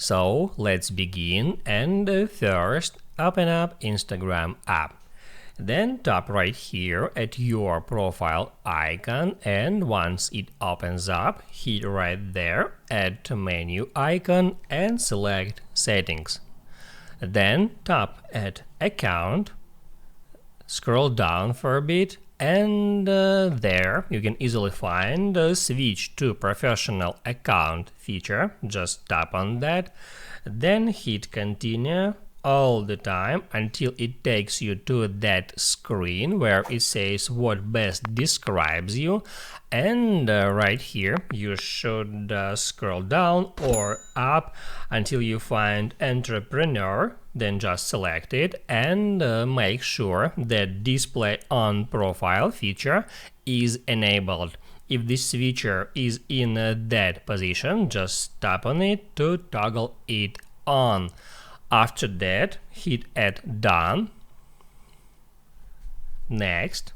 So let's begin, and first open up Instagram app. Then tap right here at your profile icon, and once it opens up, hit right there at menu icon and select settings. Then tap at account, scroll down for a bit, and there you can easily find the switch to professional account feature. Just tap on that, then hit continue all the time until it takes you to that screen where it says what best describes you, and right here you should scroll down or up until you find entrepreneur. Then just select it and make sure that display on profile feature is enabled. If this feature is in that position, just tap on it to toggle it on. After that, hit at done, next,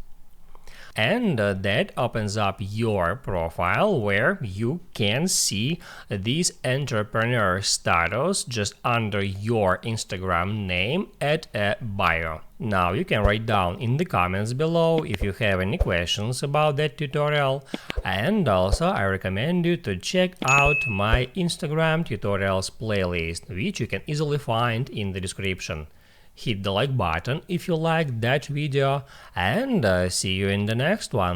and that opens up your profile where you can see this entrepreneur status just under your Instagram name at a bio. Now you can write down in the comments below if you have any questions about that tutorial, and also I recommend you to check out my Instagram tutorials playlist, which you can easily find in the description. Hit the like button if you liked that video, and see you in the next one.